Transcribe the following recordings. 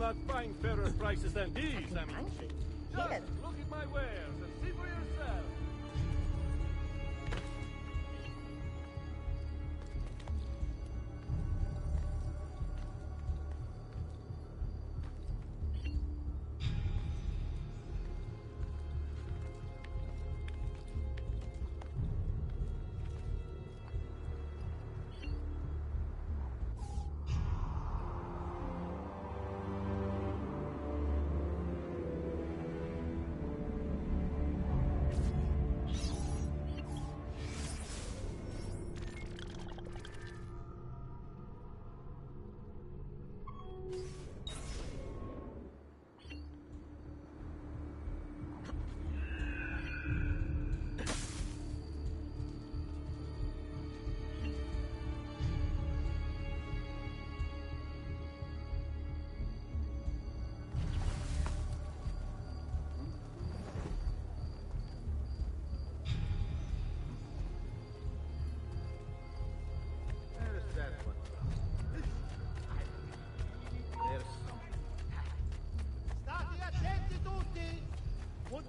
not find fairer prices than these, I mean. Just look at my wares and see for yourself.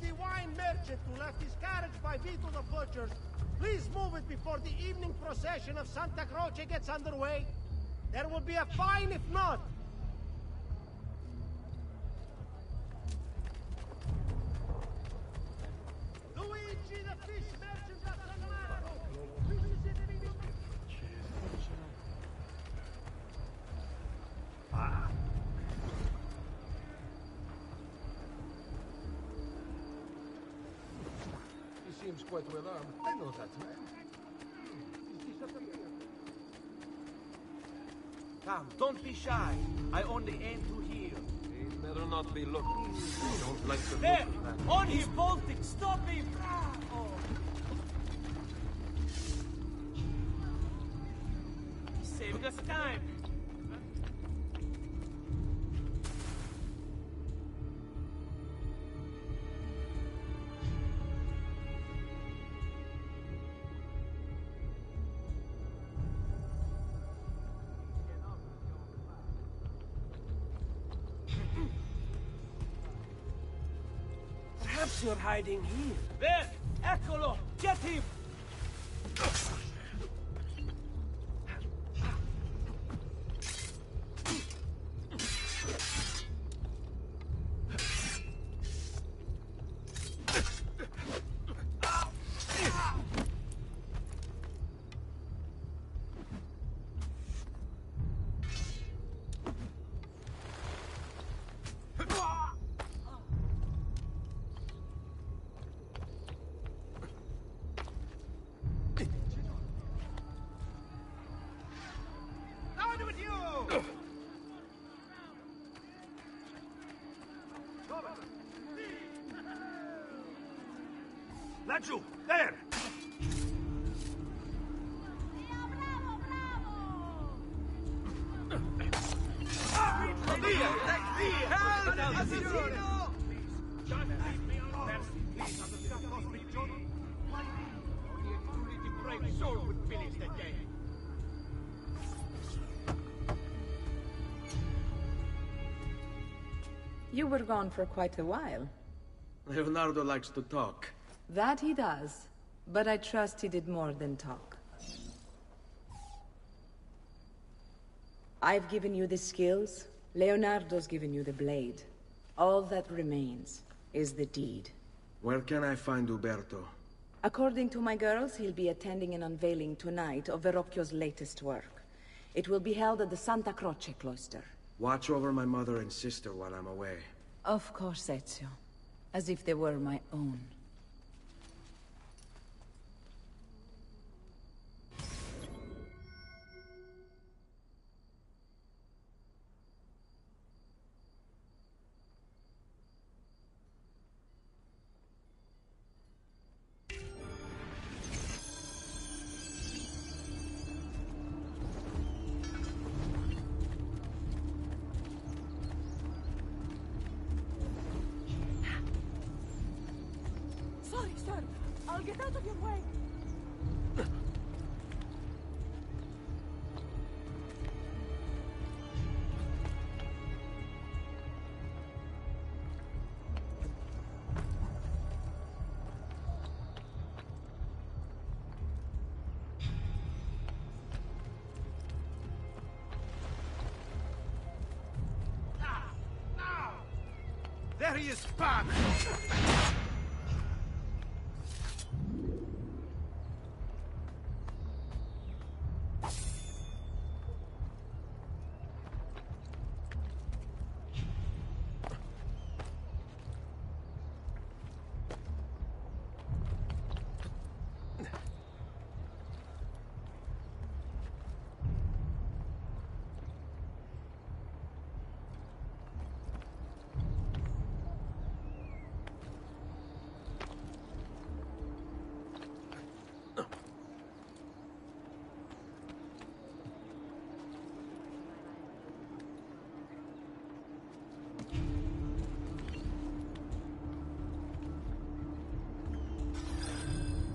The wine merchant who left his carriage by Vito the Butcher's, please move it before the evening procession of Santa Croce gets underway. There will be a fine if not. Luigi the fish merchant of San Marco. Seems quite well armed. I know that man. Come, don't be shy. I only aim to heal. He'd better not be looking. I don't like the There! look of that. On his bolting! Stop him! Oh. He's saving us time. Perhaps you're hiding here. There! Eccolo! Get him! Laggiù! There! Via! Help! Assassino! Just leave me alone! Please, only a truly depraved soul would finish the day. You were gone for quite a while. Leonardo likes to talk. That he does, but I trust he did more than talk. I've given you the skills, Leonardo's given you the blade. All that remains is the deed. Where can I find Uberto? According to my girls, he'll be attending an unveiling tonight of Verrocchio's latest work. It will be held at the Santa Croce cloister. Watch over my mother and sister while I'm away. Of course, Ezio. As if they were my own. Sorry, sir. I'll get out of your way. There he is back!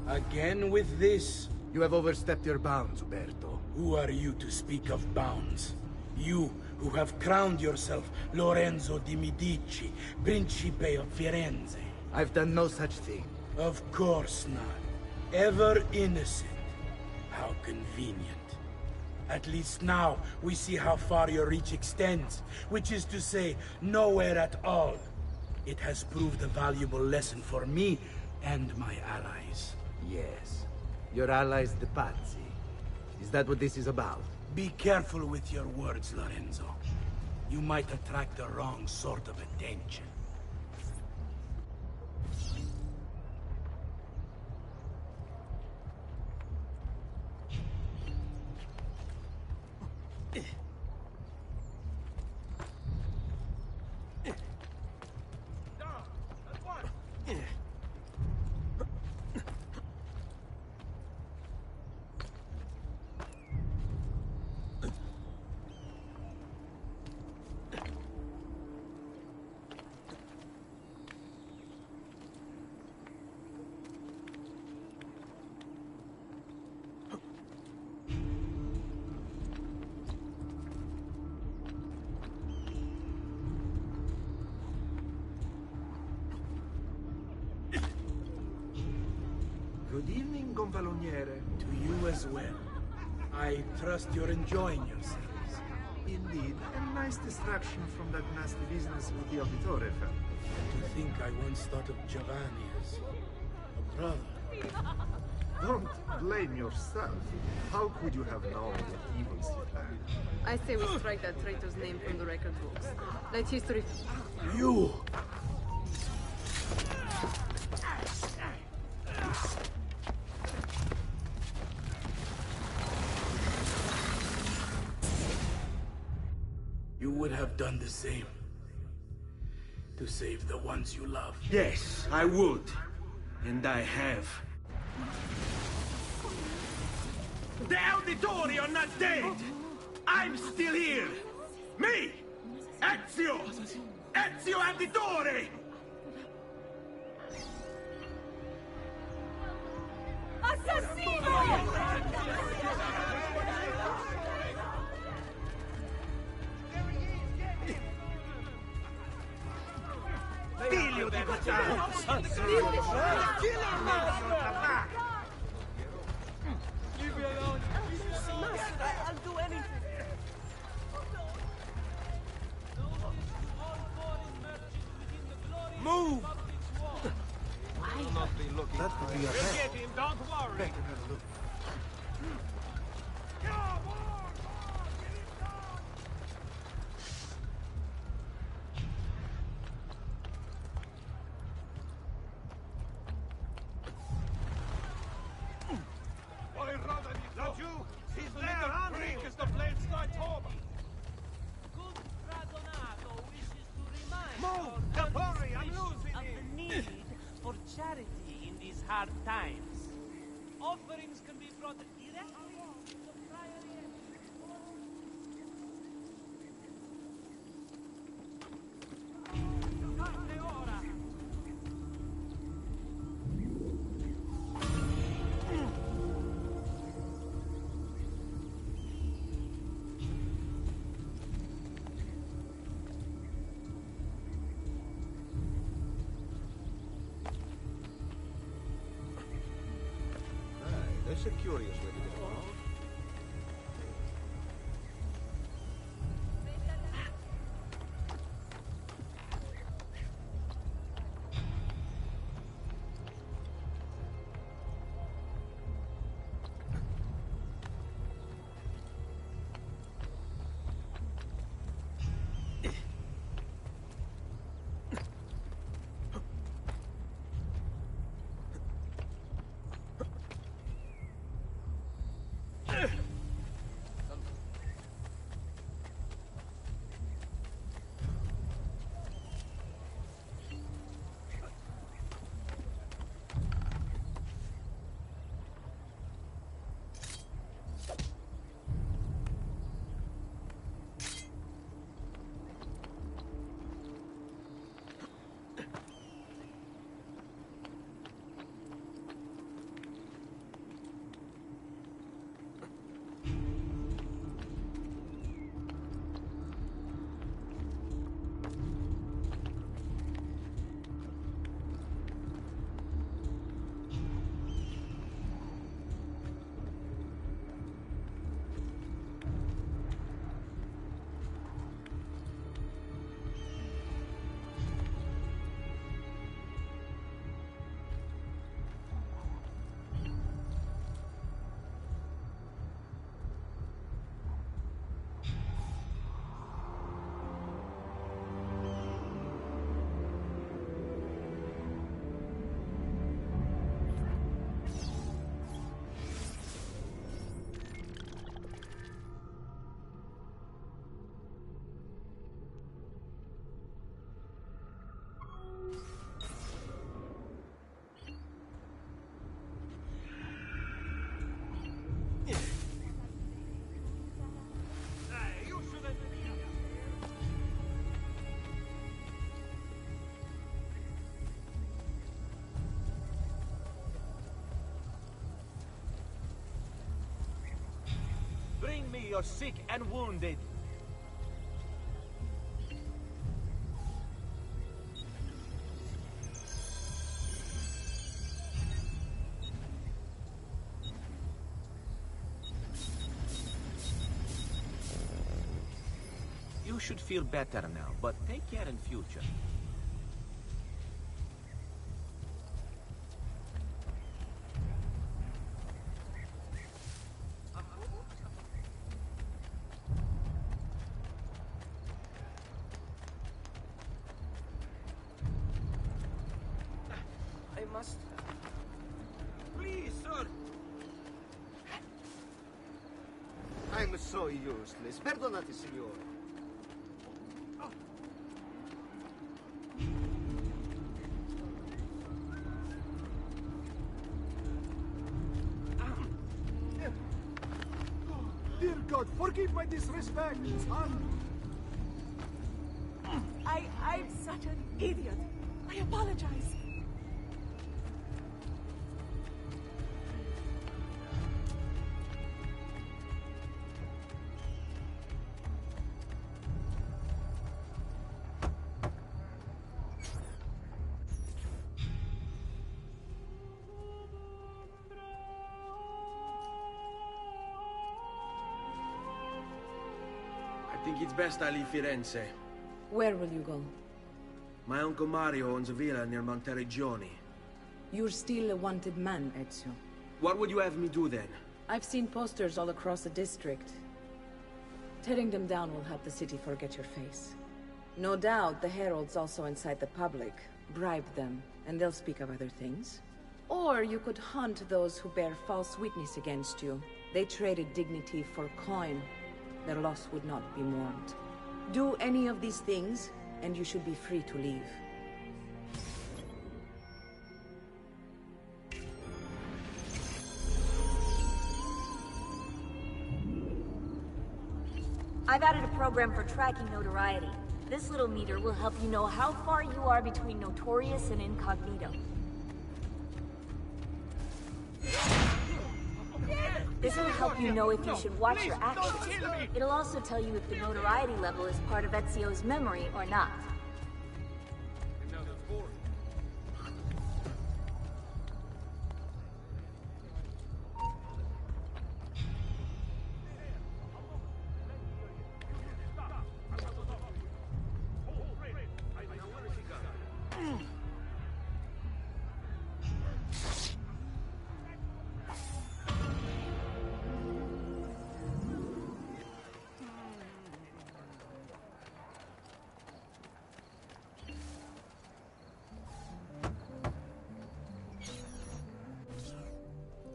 Again with this? You have overstepped your bounds, Uberto. Who are you to speak of bounds? You, who have crowned yourself Lorenzo di Medici, Principe of Firenze. I've done no such thing. Of course not. Ever innocent. How convenient. At least now, we see how far your reach extends, which is to say, nowhere at all. It has proved a valuable lesson for me and my allies. Yes. Your allies, the Pazzi. Is that what this is about? Be careful with your words, Lorenzo. You might attract the wrong sort of attention. Good evening, Gonfaloniere. To you as well. I trust you're enjoying yourselves. Indeed. A nice distraction from that nasty business with the Auditore family. To think I once thought of Giovanni as a brother. Don't blame yourself. How could you have known what evils he planned? I say we strike that traitor's name from the record books. Let history... You! You would have done the same. To save the ones you love. Yes, I would. And I have. The Auditori are not dead! I'm still here! Me! Ezio! Ezio Auditore! Figlio di Baciano! Kill him, master! Leave me alone. Master, I'll do anything. Move! That could be a We'll mess. get him, don't worry! Better have a look. Laggiù! He's there, Henry! As the blade starts over! Good Dragonato wishes to remind Move! our Hurry, I'm country's losing of him! the need for charity in these hard times. Offerings can be brought directly to the priory. That's a curious way to get along. bring me your sick and wounded. You should feel better now, but take care in future. I must... Please, sir! I'm so useless. Perdonate, signore. Dear God, forgive my disrespect, son. I'm such an idiot. I apologize. I think it's best I leave Firenze. Where will you go? My uncle Mario owns a villa near Monteriggioni. You're still a wanted man, Ezio. What would you have me do then? I've seen posters all across the district. Tearing them down will help the city forget your face. No doubt the heralds also incite the public. Bribe them, and they'll speak of other things. Or you could hunt those who bear false witness against you. They traded dignity for coin. Their loss would not be mourned. Do any of these things, and you should be free to leave. I've added a program for tracking notoriety. This little meter will help you know how far you are between notorious and incognito. This will help you know if you should watch your actions. It'll also tell you if the notoriety level is part of Ezio's memory or not.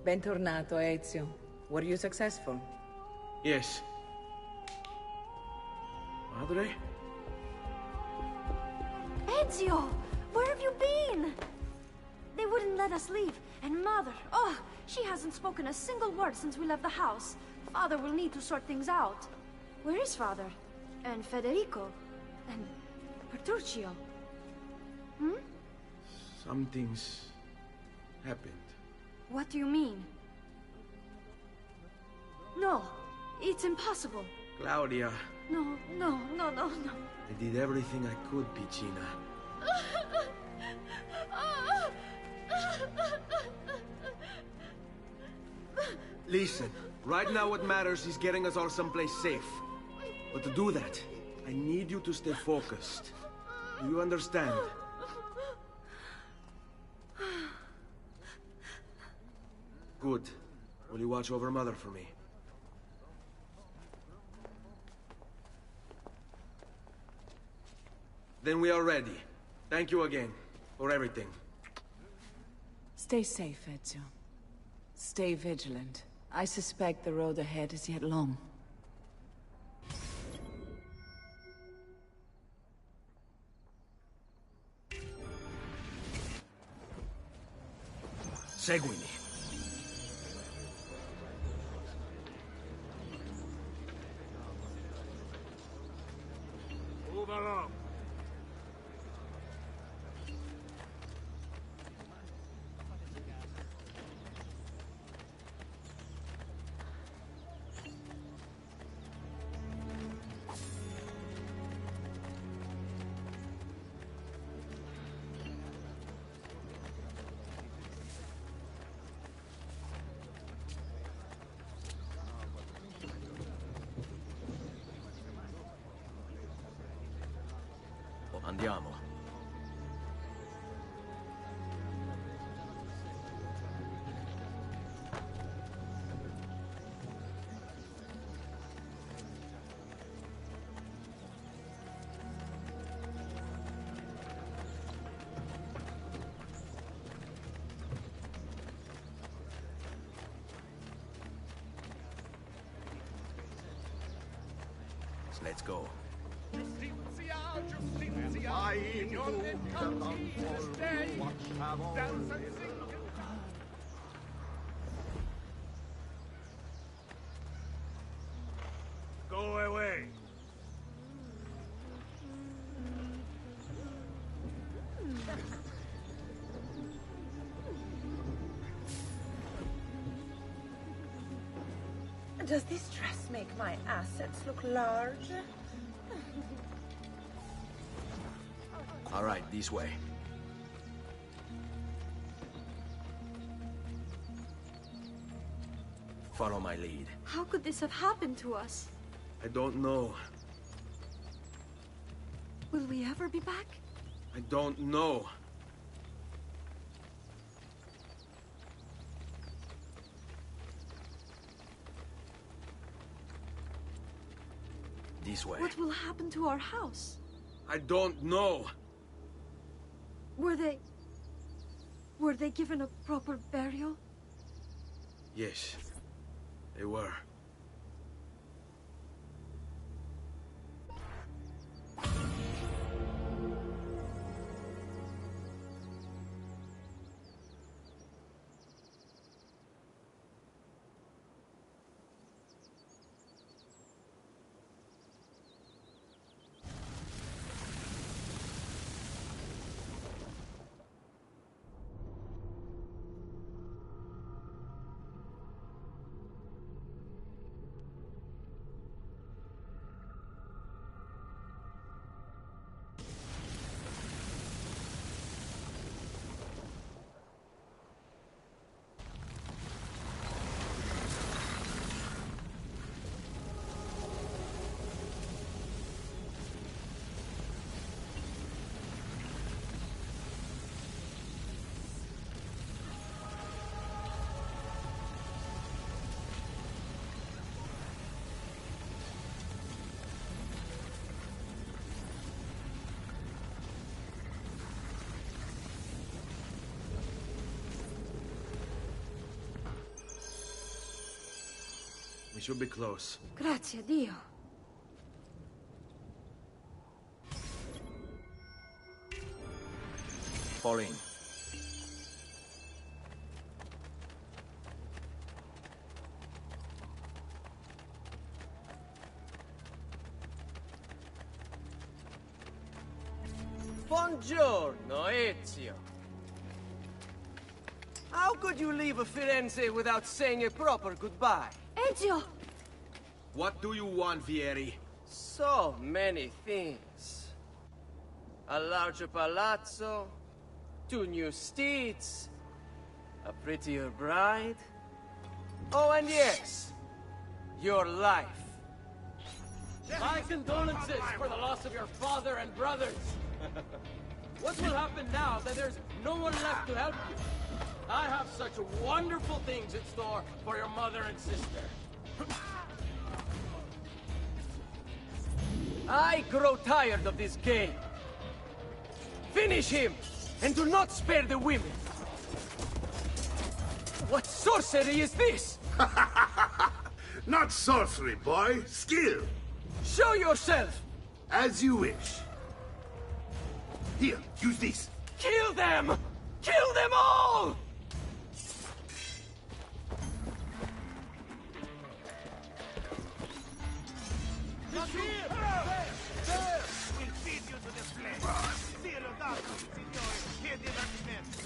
Bentornato, Ezio. Were you successful? Yes. Madre? Ezio! Where have you been? They wouldn't let us leave. And Mother, oh, she hasn't spoken a single word since we left the house. Father will need to sort things out. Where is Father? And Federico? And Petruccio? Hmm? Something's happened. What do you mean? No, it's impossible. Claudia. No. I did everything I could, Piccina. Listen, right now what matters is getting us all someplace safe. But to do that, I need you to stay focused. Do you understand? Good. Will you watch over Mother for me? Then we are ready. Thank you again for everything. Stay safe, Ezio. Stay vigilant. I suspect the road ahead is yet long. Seguimi. Move along. Andiamo. Let's go. Go away. Does this dress make my assets look large? All right, this way. Follow my lead. How could this have happened to us? I don't know. Will we ever be back? I don't know. This way. What will happen to our house? I don't know. Were they given a proper burial? Yes, they were. We should be close. Grazie a Dio. Fall in. Buongiorno, Ezio. How could you leave Firenze without saying a proper goodbye? Ezio! What do you want, Vieri? So many things. A larger palazzo, 2 new steeds, a prettier bride. Oh, and yes, your life. My condolences for the loss of your father and brothers. What will happen now that there's no one left to help you? I have such wonderful things in store for your mother and sister. I grow tired of this game. Finish him, and do not spare the women. What sorcery is this? Not sorcery, boy. Skill. Show yourself! As you wish. Here, use this. Kill them! Kill them all! Look here! There! We'll feed you to the flesh. Zero doubt, signore. Che divertimento.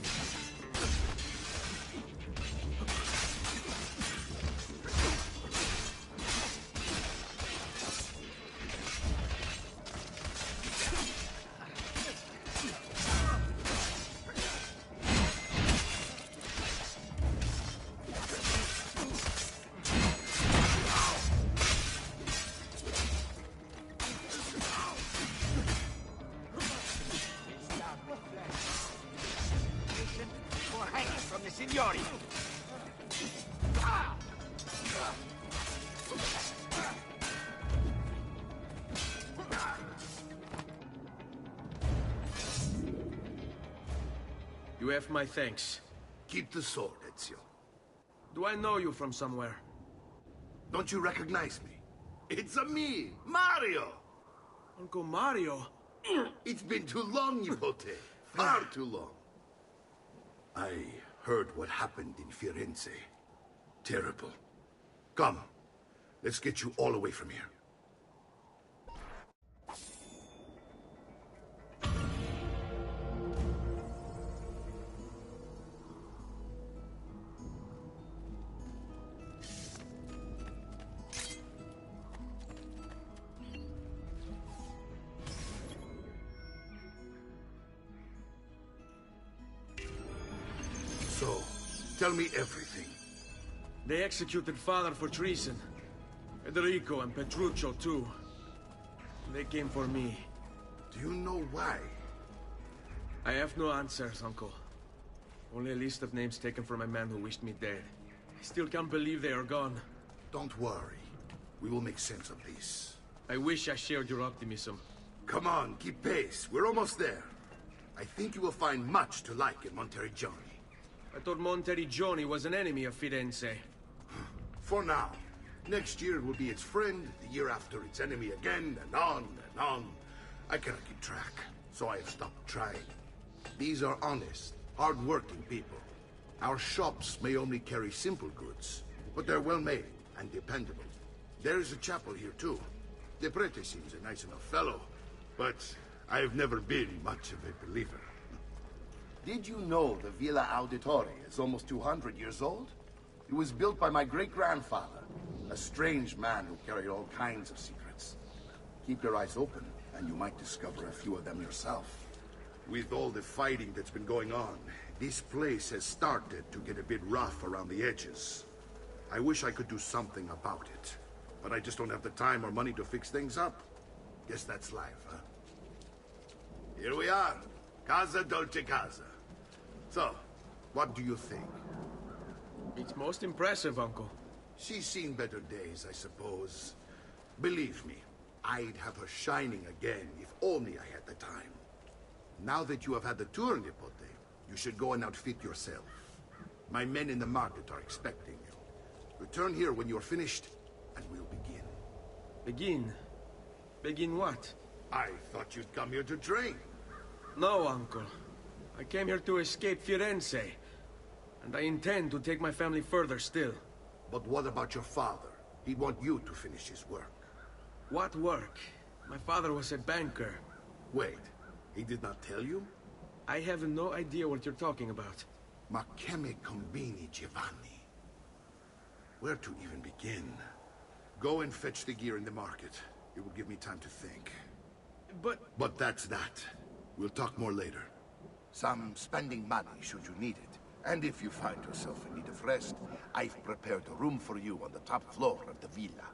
Fiori! You have my thanks. Keep the sword, Ezio. Do I know you from somewhere? Don't you recognize me? It's me, Mario! Uncle Mario? It's been too long, Nipote. Far too long. I heard what happened in Firenze. Terrible. Come, let's get you all away from here. So, tell me everything. They executed Father for treason. Federico and Petruccio, too. They came for me. Do you know why? I have no answers, Uncle. Only a list of names taken from a man who wished me dead. I still can't believe they are gone. Don't worry. We will make sense of this. I wish I shared your optimism. Come on, keep pace. We're almost there. I think you will find much to like in Monteriggioni. I thought Monteriggioni was an enemy of Firenze. For now. Next year it will be its friend, the year after its enemy again, and on and on. I cannot keep track, so I have stopped trying. These are honest, hard-working people. Our shops may only carry simple goods, but they're well-made and dependable. There is a chapel here, too. The prete seems a nice enough fellow, but I have never been much of a believer. Did you know the Villa Auditore is almost 200 years old? It was built by my great-grandfather, a strange man who carried all kinds of secrets. Keep your eyes open, and you might discover a few of them yourself. With all the fighting that's been going on, this place has started to get a bit rough around the edges. I wish I could do something about it, but I just don't have the time or money to fix things up. Guess that's life, huh? Here we are. Casa Dolce Casa. So, what do you think? It's most impressive, Uncle. She's seen better days, I suppose. Believe me, I'd have her shining again if only I had the time. Now that you have had the tour, Nipote, you should go and outfit yourself. My men in the market are expecting you. Return here when you're finished, and we'll begin. Begin? Begin what? I thought you'd come here to train. No, Uncle. I came here to escape Firenze. And I intend to take my family further still. But what about your father? He'd want you to finish his work. What work? My father was a banker. Wait, he did not tell you? I have no idea what you're talking about. Ma che me combini, Giovanni? Where to even begin? Go and fetch the gear in the market. It will give me time to think. But that's that. We'll talk more later. Some spending money should you need it. And if you find yourself in need of rest, I've prepared a room for you on the top floor of the villa.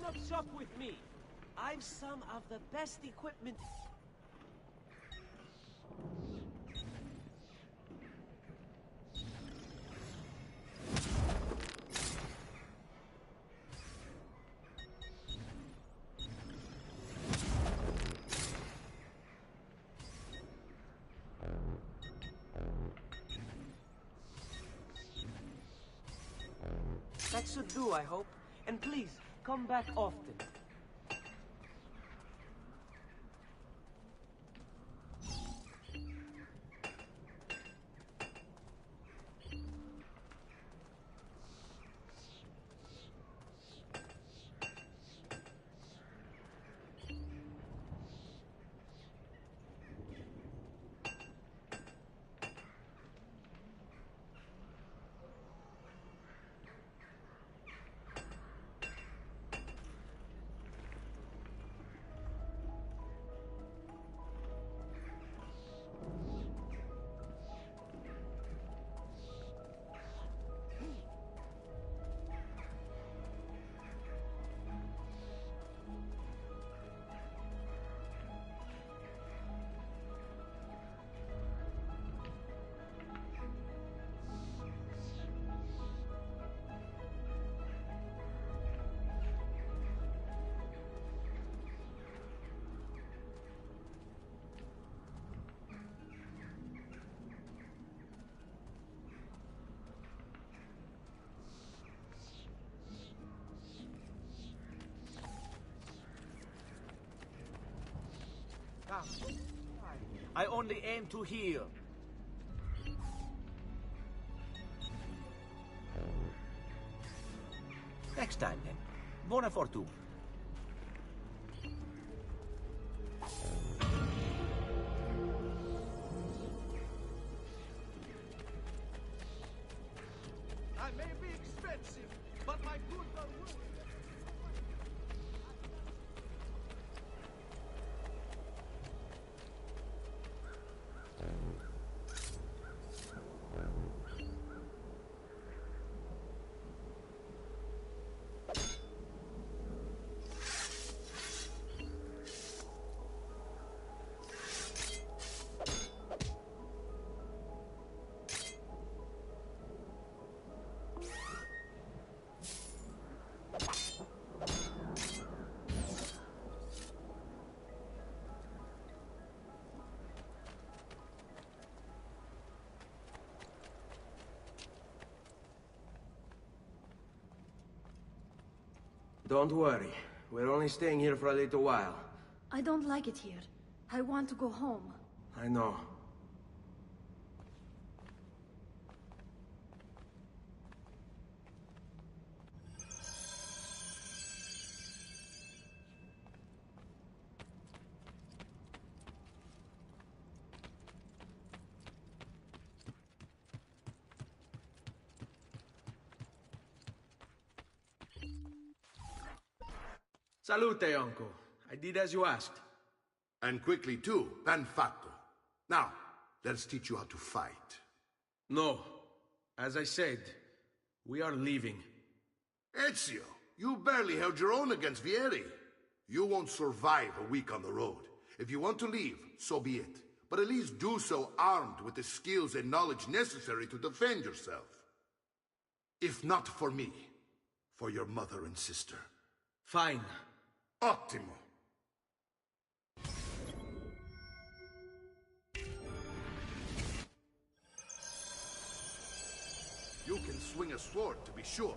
open up shop with me. I've some of the best equipment. That should do, I hope. And please, come back often. I only aim to heal. Next time, then. Buona fortuna. I may be expensive, but my goods are worth it. Don't worry. We're only staying here for a little while. I don't like it here. I want to go home. I know. Salute, uncle. I did as you asked. And quickly too, ben fatto. Now, let's teach you how to fight. No. As I said, we are leaving. Ezio, you barely held your own against Vieri. You won't survive a week on the road. If you want to leave, so be it. But at least do so armed with the skills and knowledge necessary to defend yourself. If not for me, for your mother and sister. Fine. Ottimo. You can swing a sword, to be sure,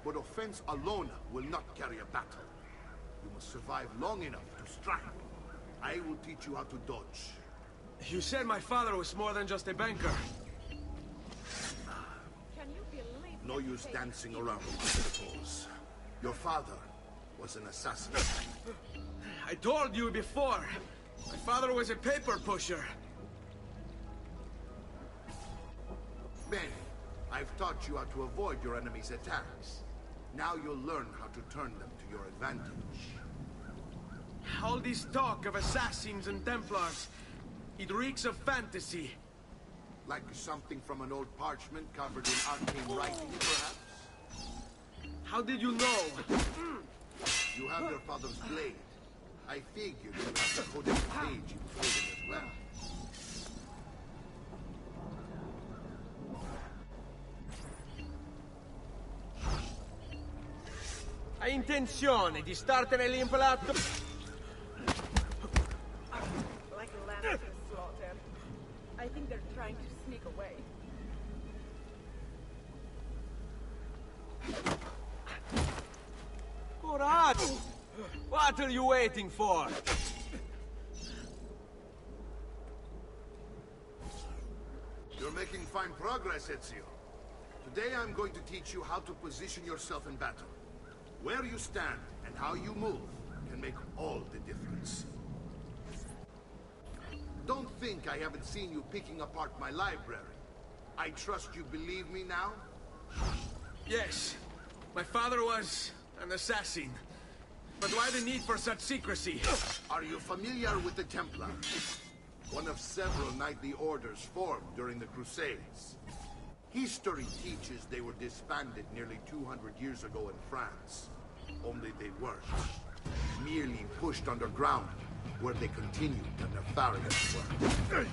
but offense alone will not carry a battle. You must survive long enough to strike. I will teach you how to dodge. You said my father was more than just a banker. Can you believe No use dancing around the pitfalls. Your father was an assassin. I told you before. My father was a paper pusher. Bene, I've taught you how to avoid your enemy's attacks. Now you'll learn how to turn them to your advantage. All this talk of assassins and Templars, it reeks of fantasy. Like something from an old parchment covered in arcane writing, perhaps? How did you know? You have your father's blade. I figured you would have the codex page included as well. Hai intenzione di startene l'impalato? Like a lamb to the slaughter. I think they're trying to sneak away. Coraggio! What are you waiting for? You're making fine progress, Ezio. Today I'm going to teach you how to position yourself in battle. Where you stand and how you move can make all the difference. Don't think I haven't seen you picking apart my library. I trust you believe me now? Yes. My father was an assassin. But why the need for such secrecy? Are you familiar with the Templars? One of several knightly orders formed during the Crusades. History teaches they were disbanded nearly 200 years ago in France. Only they weren't. Merely pushed underground, where they continued their nefarious work.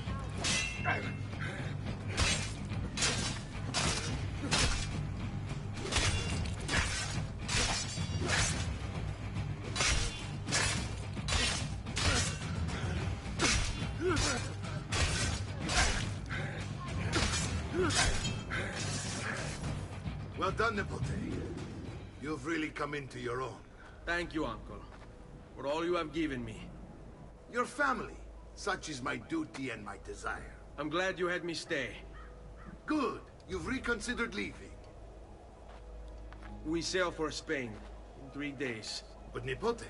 Well done, Nipote. You've really come into your own. Thank you, Uncle, for all you have given me. Your family. Such is my duty and my desire. I'm glad you had me stay. Good. You've reconsidered leaving. We sail for Spain in 3 days. But Nipote,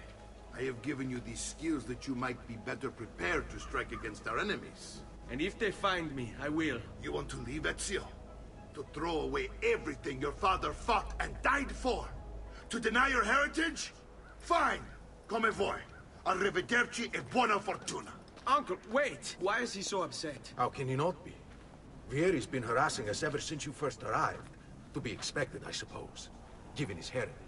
I have given you these skills that you might be better prepared to strike against our enemies. And if they find me, I will. You want to leave Ezio? To throw away everything your father fought and died for? To deny your heritage? Fine. Come voi. Arrivederci e buona fortuna. Uncle, wait! Why is he so upset? How can he not be? Vieri's been harassing us ever since you first arrived. To be expected, I suppose, given his heritage.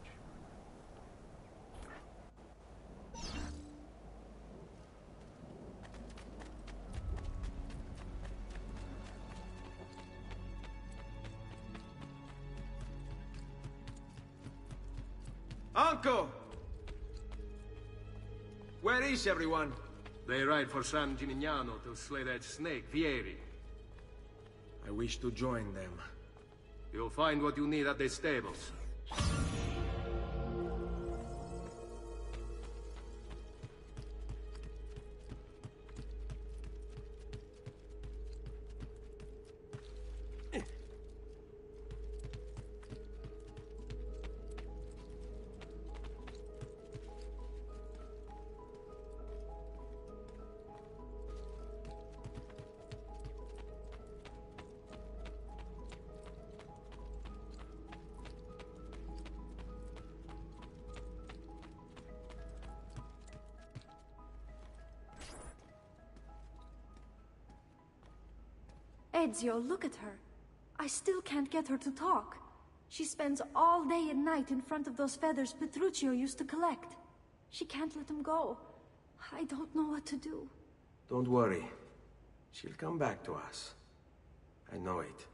Uncle! Where is everyone? They ride for San Gimignano to slay that snake, Vieri. I wish to join them. You'll find what you need at the stables. Ezio, look at her. I still can't get her to talk. She spends all day and night in front of those feathers Petruchio used to collect. She can't let them go. I don't know what to do. Don't worry. She'll come back to us. I know it.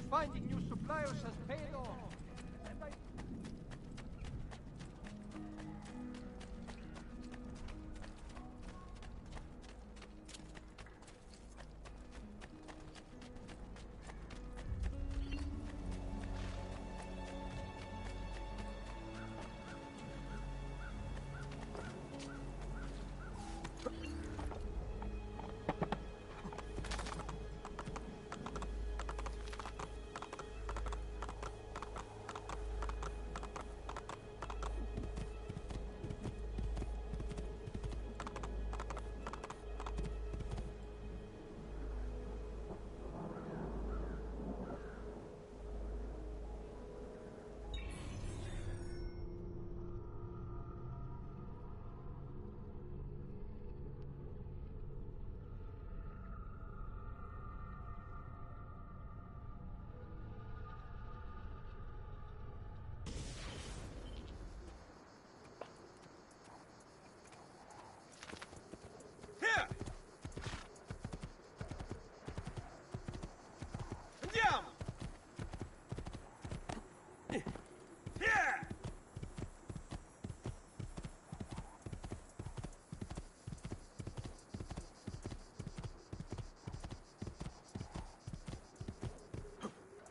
finding new suppliers has paid off. And I...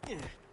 Yeah.